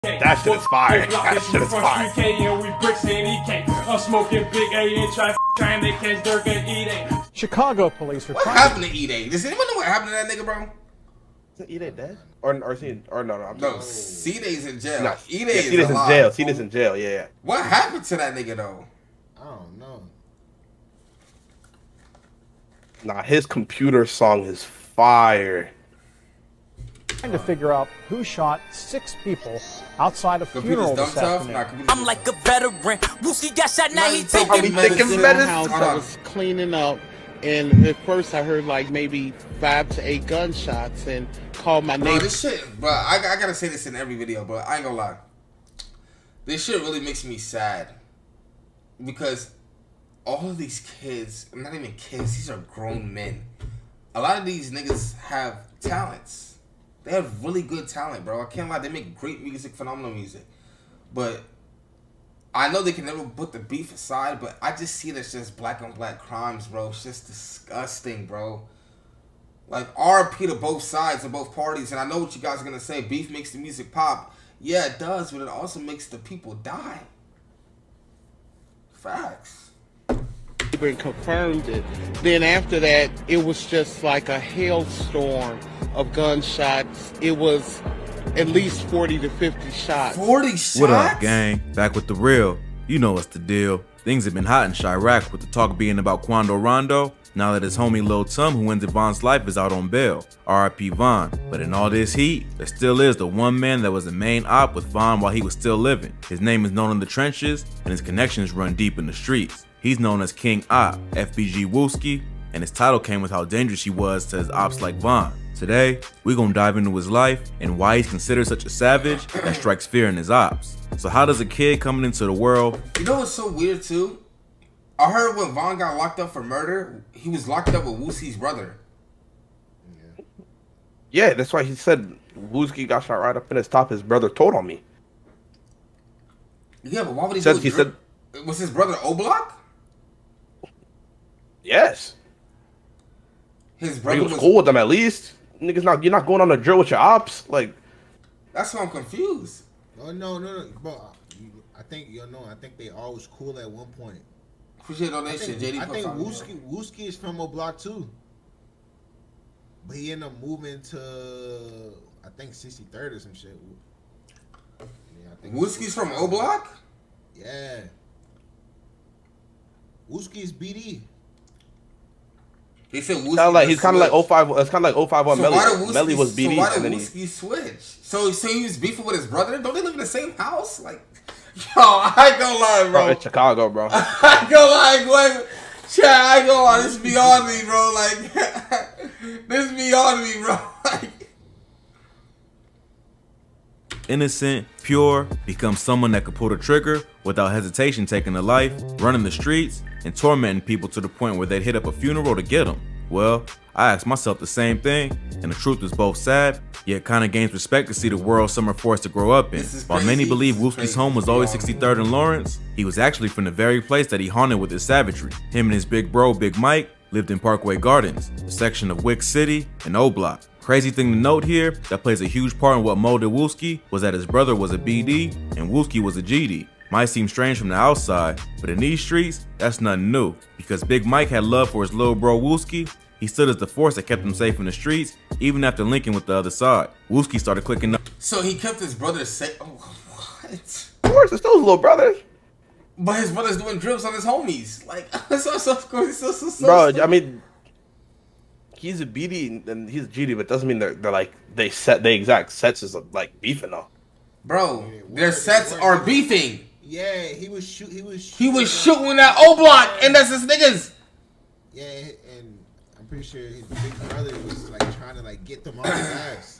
That shit is fire. That shit is fire. I'm smoking big A and trying to catch Dirk and E-Day. Chicago police were What happened to E-Day? Does anyone know what happened to that nigga, bro? Isn't E-Day dead? Or no, I'm No, C-Day's in jail. no, E-Day yeah, is C-Day's in alive. jail. C-Day's in jail, yeah. What happened to that nigga, though? I don't know. Nah, his computer song is fire. trying to figure out who shot 6 people outside a funeral Computer's this dumb tough? afternoon. Nah, computer's I'm like a veteran. Wooski got shot, now he Taking taking medicine. medicine. house. Hold I on. was cleaning up, and at first I heard like maybe 5 to 8 gunshots, and called my Bro, neighbor. this shit, bro, I gotta say this in every video, but I ain't gonna lie. This shit really makes me sad. Because all of these kids, not even kids, these are grown men. A lot of these niggas have talents. They have really good talent, bro. I can't lie, they make great music, phenomenal music. But I know they can never put the beef aside, but I just see it as just black on black crimes, bro. It's just disgusting, bro. Like, RP to both sides of both parties. And I know what you guys are going to say. Beef makes the music pop. Yeah, it does, but it also makes the people die. Facts. And confirmed it. Then after that, it was just like a hailstorm of gunshots. It was at least 40 to 50 shots. 40 shots? What up, gang? Back with the real. You know what's the deal. Things have been hot in Chiraq with the talk being about Quando Rondo, now that his homie Lil Tum, who ended Von's life, is out on bail. R.I.P. Von. But in all this heat, there still is the one man that was the main op with Von while he was still living. His name is known in the trenches, and his connections run deep in the streets. He's known as King Op, FBG Wooski, and his title came with how dangerous he was to his ops like Von. Today, we're gonna dive into his life and why he's considered such a savage that strikes fear in his ops. So how does a kid coming into the world... You know what's so weird, too? I heard when Von got locked up for murder, he was locked up with Wooski's brother. Yeah, that's why he said Wooski got shot right up in his top. His brother told on me. Yeah, but why would he Said- do it? he said- Was his brother O-Block? Yes. His He brother was cool with them at least. Niggas, you're not going on a drill with your ops. Like, That's why I'm confused. Oh no, bro. I think they always cool at one point. Appreciate donation, JD. I think put Wooski is from a block too. But he ended up moving to I think 63rd or some shit. Yeah, I think Wooski's from O-Block? Yeah. Wooski's BD. He said Wooski. he's kind of like 05. It's kind of like 051 So why Melly. did Wooski, Melly was BD, so why and did then Wooski switch? So he was beefing with his brother? Don't they live in the same house? Like, yo, I ain't gonna lie, bro. it's Chicago, bro. I ain't gonna lie, boy. Chat, I ain't gonna lie. This is beyond me, bro. Like, this is beyond me, bro. Like, Innocent, pure, becomes someone that could pull the trigger without hesitation, taking a life, running the streets, and tormenting people to the point where they'd hit up a funeral to get them. Well, I asked myself the same thing, and the truth is both sad, yet kinda gains respect to see the world some are forced to grow up in. This is While crazy. many believe This is Wooski's crazy. home was always 63rd and Lawrence, he was actually from the very place that he haunted with his savagery. Him and his big bro, Big Mike, lived in Parkway Gardens, a section of Wick City and O-Block. Crazy thing to note here that plays a huge part in what molded Wooski was that his brother was a BD and Wooski was a GD. Might seem strange from the outside, but in these streets, that's nothing new. Because Big Mike had love for his little bro Wooski, he stood as the force that kept him safe in the streets, even after linking with the other side. Wooski started clicking up. so he kept his brother safe. Oh, what? Of course, it's those little brothers. But his brother's doing drips on his homies. Like, so Bro, I mean, he's a BD and he's a GD, but it doesn't mean they're like they exact sets is like beefing though. Bro, their sets are beefing. Yeah, he was shooting That O-Block, and that's his niggas. Yeah, and I'm pretty sure his big brother was like trying to like get them off his ass.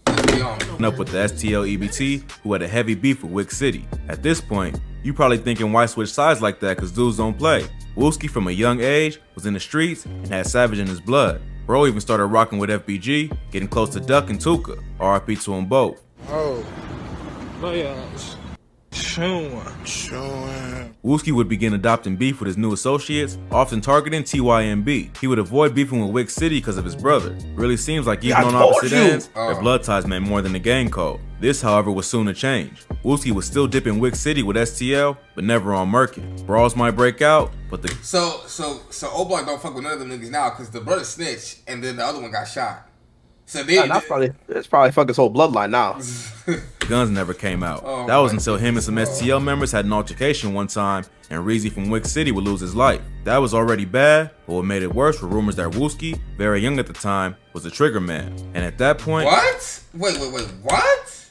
Up with the STL EBT, who had a heavy beef with Wick City. At this point, you probably thinking why switch sides like that cause dudes don't play. Wooski from a young age was in the streets and had savage in his blood. Bro even started rocking with FBG, getting close to Duck and Tuka. RIP to them both. Oh, But yeah, Wooski would begin adopting beef with his new associates, often targeting TYMB. He would avoid beefing with Wick City because of his brother. Really seems like even on opposite ends, their blood ties meant more than the gang code. This, however, was soon to change. Wooski was still dipping Wick City with STL, but never on Merkin. Brawls might break out, but the So O-Block don't fuck with none of them niggas now because the brother snitched and then the other one got shot. So that's probably fuck his whole bloodline now. guns never came out. That was until him and some STL members had an altercation one time, and Reezy from Wick City would lose his life. That was already bad, but what made it worse were rumors that Wooski, very young at the time, was a trigger man. And at that point, what? Wait, what?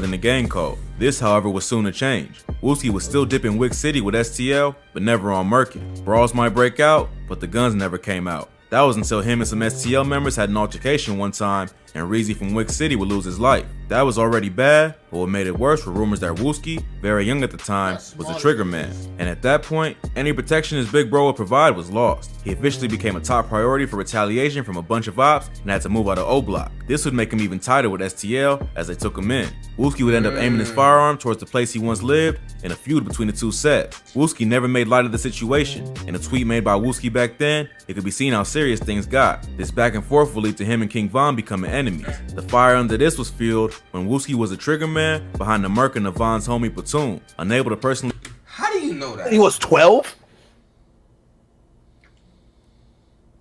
in the gang code. This, however, was soon to change. Wooski was still dipping Wick City with STL, but never on Merkin. Brawls might break out, but the guns never came out. That was until him and some STL members had an altercation one time, and Reezy from Wick City would lose his life. That was already bad, but what made it worse were rumors that Wooski, very young at the time, was a trigger man. And at that point, any protection his big bro would provide was lost. He officially became a top priority for retaliation from a bunch of ops and had to move out of O-Block. This would make him even tighter with STL as they took him in. Wooski would end up aiming his firearm towards the place he once lived in a feud between the two sets. Wooski never made light of the situation. In a tweet made by Wooski back then, it could be seen how serious things got. This back and forth would lead to him and King Von becoming enemies. The fire under this was fueled when Wooski was a trigger man behind the Merkin of Von's homie Platoon, unable to personally. How do you know that? He was 12?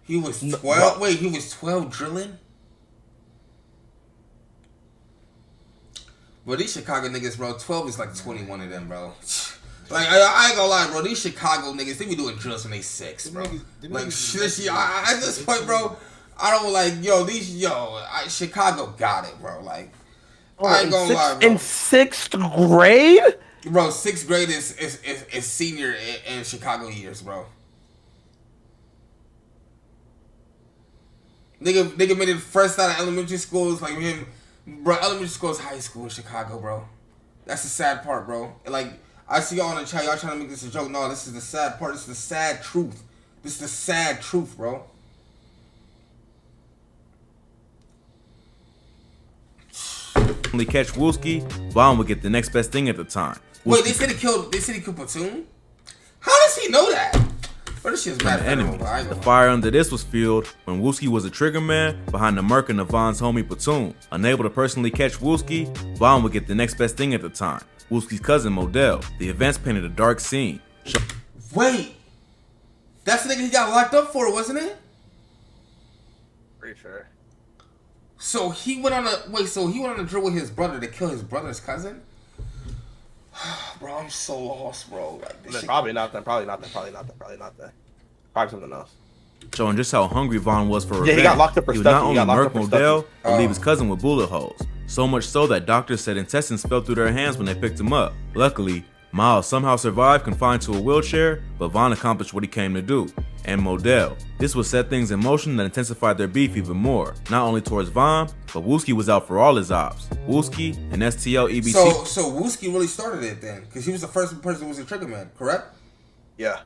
He was 12? Wait, he was 12 drilling? Bro, these Chicago niggas, bro, 12 is like 21 of them, bro. Like, I ain't gonna lie, bro, these Chicago niggas, they be doing drills when they 6, bro. Like, shit, at this point, bro, I don't like, Chicago got it, bro. Like, I ain't gonna lie, bro. In 6th grade? Bro, 6th grade is senior in Chicago years, bro. Nigga made it first out of elementary schools, like him, bro. Elementary school is high school in Chicago, bro. That's the sad part, bro. Like, I see y'all on the chat, y'all trying to make this a joke. No, this is the sad part. This is the sad truth. This is the sad truth, bro. Catch Wooski, Von would get the next best thing at the time. Wait, they said he killed Platoon? How does he know that? Bro, this shit's mad federal, bro. The fire under this was fueled when Wooski was a trigger man behind the Merkin of Von's homie Platoon. Unable to personally catch Wooski, Von would get the next best thing at the time. Wooski's cousin Modell. The events painted a dark scene. Wait, that's the nigga he got locked up for, wasn't it? Pretty sure. So he went on a drill with his brother to kill his brother's cousin? Bro, I'm so lost, bro. Like, this Probably not that. Probably something else. Showing just how hungry Von was for revenge. Yeah, he got locked up for He would stuff. not only murk Modell, but leave his cousin with bullet holes. So much so that doctors said intestines fell through their hands when they picked him up. Luckily, Miles somehow survived confined to a wheelchair, but Von accomplished what he came to do. And Modell. This would set things in motion that intensified their beef even more. Not only towards Von, but Wooski was out for all his ops. Wooski and STL EBT. So Wooski really started it then, because he was the first person who was a trigger man, correct? Yeah.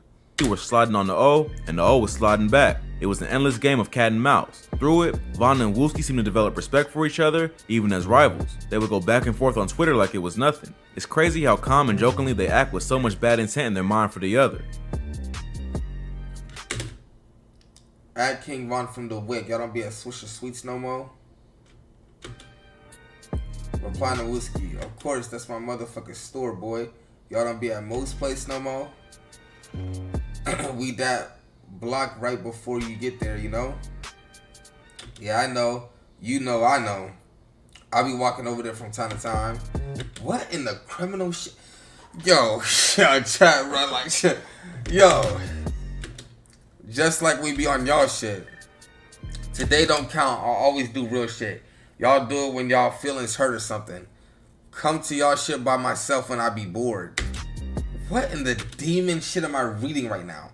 Were sliding on the O, and the O was sliding back. It was an endless game of cat and mouse. Through it, Von and Wooski seemed to develop respect for each other, even as rivals. They would go back and forth on Twitter like it was nothing. It's crazy how calm and jokingly they act with so much bad intent in their mind for the other. Add King Von from the Wick. Y'all don't be at Swisher Sweets no more. Replying to Wooski. Of course, that's my motherfucking store, boy. Y'all don't be at Mo's place no more. We that block right before you get there, you know? Yeah, I know. You know, I know. I'll be walking over there from time to time. What in the criminal shit? Yo, chat, bro. Like, shit. Yo. Just like we be on y'all shit. Today don't count. I'll always do real shit. Y'all do it when y'all feelings hurt or something. Come to y'all shit by myself when I be bored. What in the demon shit am I reading right now?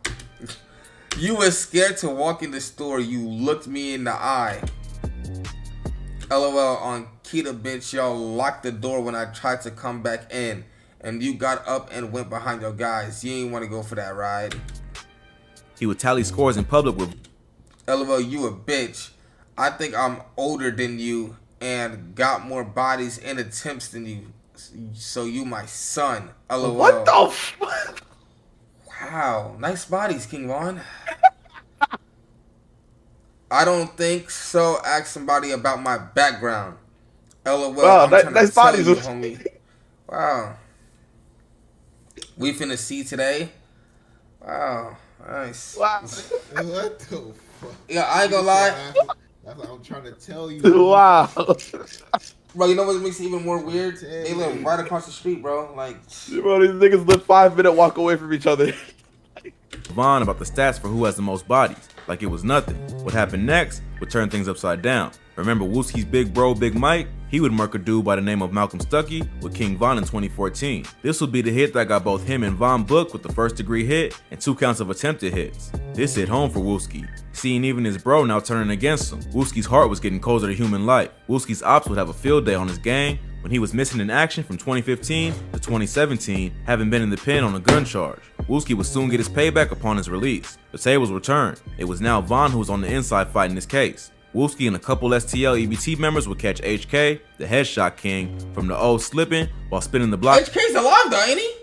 You was scared to walk in the store. You looked me in the eye. LOL on Kita, bitch. Y'all locked the door when I tried to come back in. And you got up and went behind your guys. You ain't want to go for that ride. He would tally scores in public with LOL, you a bitch. I think I'm older than you and got more bodies and attempts than you. So you my son. LOL. What the fuck? Wow. Nice bodies, King Von. I don't think so. Ask somebody about my background. LOL. Wow, I'm trying to nice tell bodies. you, homie. Wow. We finna see today. Wow. Nice. Wow. What the fuck? Yeah, I ain't gonna lie. That's what I'm trying to tell you. Wow. Bro, you know what makes it even more weird? They live right across the street, bro. Like, Bro, these niggas live 5-minute walk away from each other. Vaughn about the stats for who has the most bodies, like it was nothing. What happened next would turn things upside down. Remember Wooski's big bro, Big Mike? He would murk a dude by the name of Malcolm Stuckey with King Von in 2014. This would be the hit that got both him and Von booked with the first-degree hit and 2 counts of attempted hits. This hit home for Wooski, seeing even his bro now turning against him. Wooski's heart was getting closer to human life. Wooski's ops would have a field day on his gang when he was missing in action from 2015 to 2017, having been in the pen on a gun charge. Wooski would soon get his payback upon his release. The tables were turned. It was now Von who was on the inside fighting this case. Wooski and a couple STL EBT members would catch HK, the headshot king, from the O slipping while spinning the block HK's alive though, ain't he?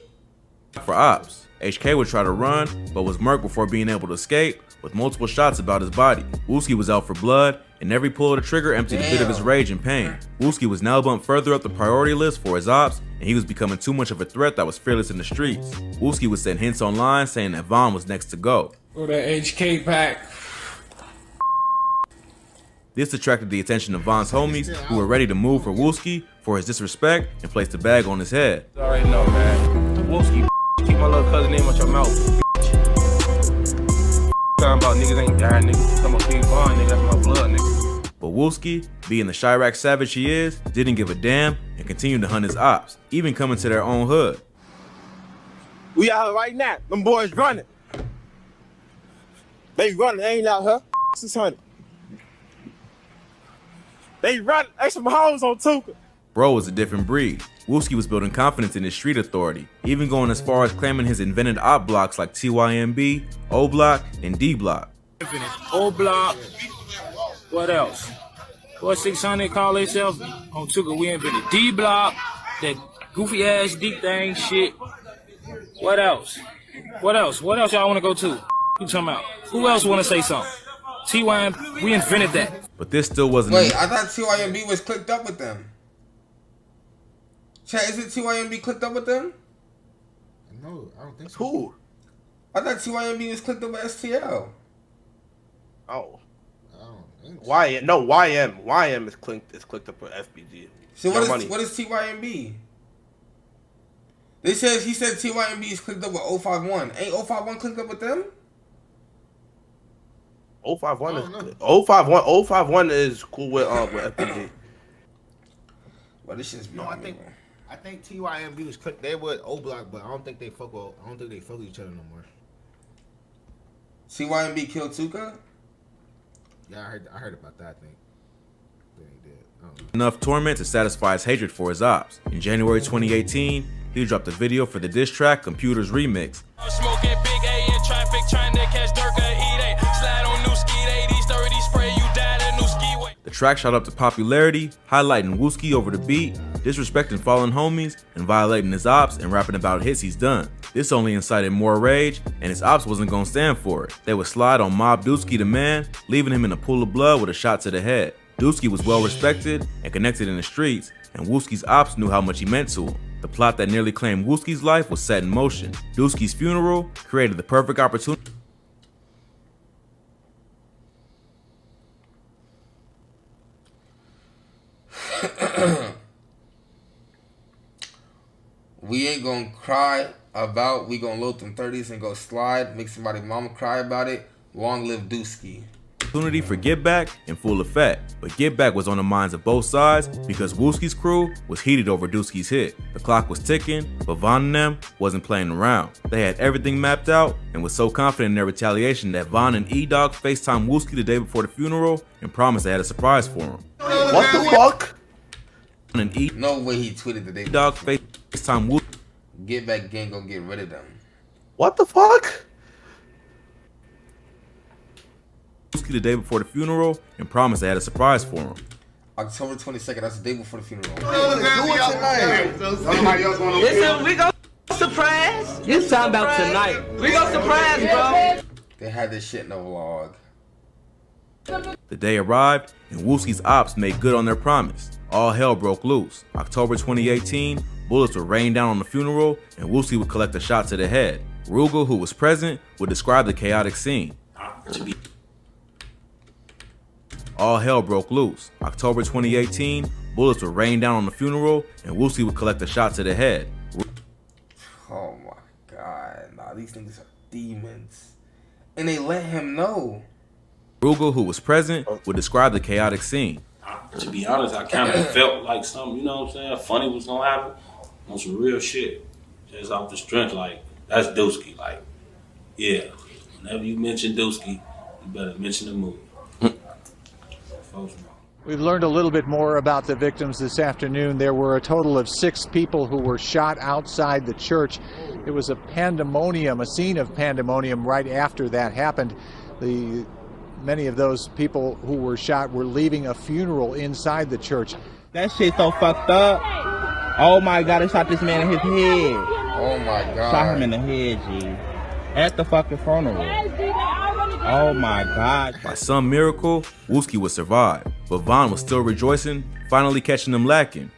for ops. HK would try to run, but was murked before being able to escape with multiple shots about his body. Wooski was out for blood, and every pull of the trigger emptied a bit of his rage and pain. Wooski was now bumped further up the priority list for his ops, and he was becoming too much of a threat that was fearless in the streets. Wooski would send hints online saying that Von was next to go. Throw that HK back. This attracted the attention of Von's homies, who were ready to move for Wooski for his disrespect and place the bag on his head. You already know, man. Wooski, keep my little cousin name out your mouth. Talking about niggas ain't dying, niggas. Talking about King Von, nigga, that's my blood, nigga. But Wooski, being the Chiraq savage he is, didn't give a damn and continued to hunt his ops, even coming to their own hood. We out here right now. Them boys running. They running. They ain't out here. 600. They running. They some hoes on Tuka. Bro was a different breed. Wooski was building confidence in his street authority, even going as far as claiming his invented op blocks like TYMB, O Block, and D Block. O Block. What else? What 600 call themselves? On Tuka, we invented D Block, that goofy ass deep thing shit. What else? What else? What else y'all want to go to? You talking about? Who else want to say something? TYM, we invented that. But this still wasn't. Wait, I thought TYMB was clicked up with them. Chat, isn't TYMB clicked up with them? No, I don't think so. Who? I thought TYMB was clicked up with STL. Oh. I don't think so. YM. No, YM is clicked up with FBG. So Your what money. is TYMB? He said TYMB is clicked up with 051. Ain't 051 clicked up with them? 051 I is don't know. 051 is cool with FBG. Well, this shit's No, beyond me, I think TYMB was clicked. They were O Block, but I don't think they fuck with each other no more. TYMB killed Tuka? Yeah, I heard about that. I think they did. I don't know. Enough torment to satisfy his hatred for his ops. In January 2018, he dropped a video for the diss track Computers Remix. Smoking big A in traffic, trying to catch Durka, eat a slide on new ski, 80s, 30s, spray, you died a new ski way. The track shot up to popularity, highlighting Wooski over the beat, disrespecting fallen homies, and violating his ops and rapping about hits he's done. This only incited more rage, and his ops wasn't gonna stand for it. They would slide on Mob Dusky the man, leaving him in a pool of blood with a shot to the head. Dusky was well respected and connected in the streets, and Wooski's ops knew how much he meant to him. The plot that nearly claimed Wooski's life was set in motion. Dusky's funeral created the perfect opportunity. We ain't gonna cry about, we gonna load them 30s and go slide, make somebody mama cry about it. Long live Dusky. Opportunity for Get Back in full effect, but Get Back was on the minds of both sides because Wooski's crew was heated over Dusky's hit. The clock was ticking, but Von and them wasn't playing around. They had everything mapped out and was so confident in their retaliation that Von and E-Dog FaceTimed Wooski the day before the funeral and promised they had a surprise for him. What the fuck? Von and E-Dog No way he tweeted the day. FaceTimed Wooski. Get back gang gonna get rid of them. What the fuck? The day before the funeral and promised they had a surprise for him. October 22nd. That's the day before the funeral. Listen, we go surprise. It's time about tonight. We go surprise, bro. They had this shit in the vlog. The day arrived, and Wooski's ops made good on their promise. All hell broke loose. October 2018, bullets were rained down on the funeral, and Wooski would collect a shot to the head. Rugal, who was present, would describe the chaotic scene. All hell broke loose. October 2018, bullets were rained down on the funeral, and Wooski would collect a shot to the head. Oh my god. Nah, these niggas are demons. And they let him know. Rugal, who was present, would describe the chaotic scene. To be honest, I kind of felt like something, you know what I'm saying, funny was gonna happen on some real shit. Just off the strength, like, that's Dooski. Like, yeah, whenever you mention Dooski, you better mention the movie. We've learned a little bit more about the victims this afternoon. There were a total of 6 people who were shot outside the church. It was a pandemonium, a scene of pandemonium right after that happened. Many of those people who were shot were leaving a funeral inside the church. That shit so fucked up. Oh my god, they shot this man in his head. Oh my god. Shot him in the head, G. At the fucking funeral. Oh my god. By some miracle, Wooski would survive, but Vaughn was still rejoicing, finally catching them lacking.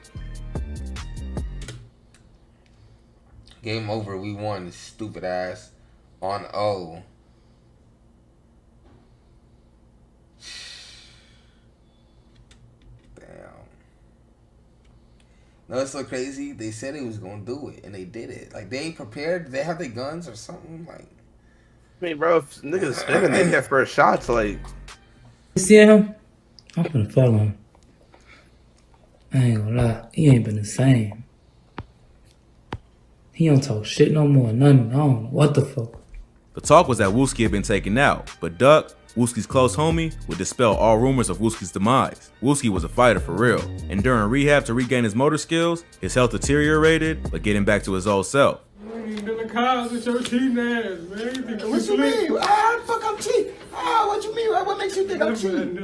Game over. We won. This stupid ass. On O. No, it's so crazy. They said they was gonna do it, and they did it. Like, they ain't prepared. Did they have their guns or something? Like, I mean, bro, if niggas spinning in here for shots, like. You see him? I'm gonna follow him. I ain't gonna lie, he ain't been the same. He don't talk shit no more, nothing. I don't know what the fuck. The talk was that Wooski had been taken out, but Duck, Wooski's close homie, would dispel all rumors of Wooski's demise. Wooski was a fighter for real, and during rehab to regain his motor skills, his health deteriorated, but getting back to his old self. The cars with your cheating ass, man. What you mean? Ah, fuck, I'm cheap. Ah, what you mean? What makes you think I'm cheap?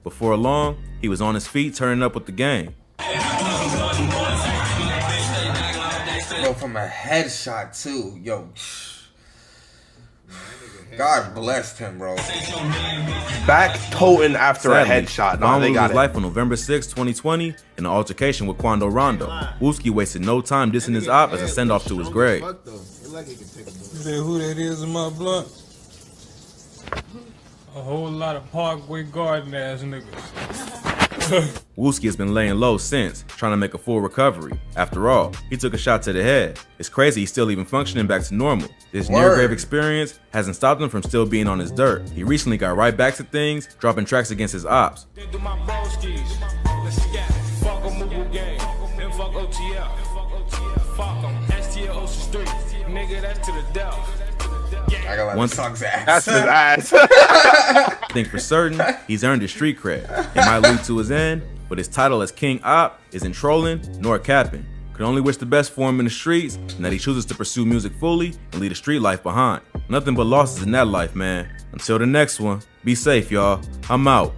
Before long, he was on his feet turning up with the gang. bro, from a headshot too. Yo. God blessed him, bro. Back toting after Sadly, a headshot. No, Vaughn they lose got his it. life on November 6, 2020 in an altercation with Quando Rondo. Wooski wasted no time dissing his op as a send-off to his grave. Who that is in my blunt? A whole lot of Parkway Garden ass niggas. Wooski has been laying low since, trying to make a full recovery. After all, he took a shot to the head. It's crazy he's still even functioning back to normal. This near-grave experience hasn't stopped him from still being on his dirt. He recently got right back to things, dropping tracks against his ops. Once That's his ass. I think for certain, he's earned his street cred. It might lead to his end, but his title as King Op isn't trolling nor capping. Could only wish the best for him in the streets, and that he chooses to pursue music fully and leave a street life behind. Nothing but losses in that life, man. Until the next one, be safe, y'all. I'm out.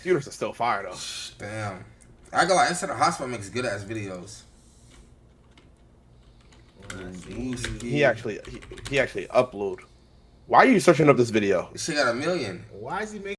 Shooters are still fire though. Damn. I go like Inside the Hospital makes good ass videos. He actually upload. Why are you searching up this video? This shit got 1 million. Why is he making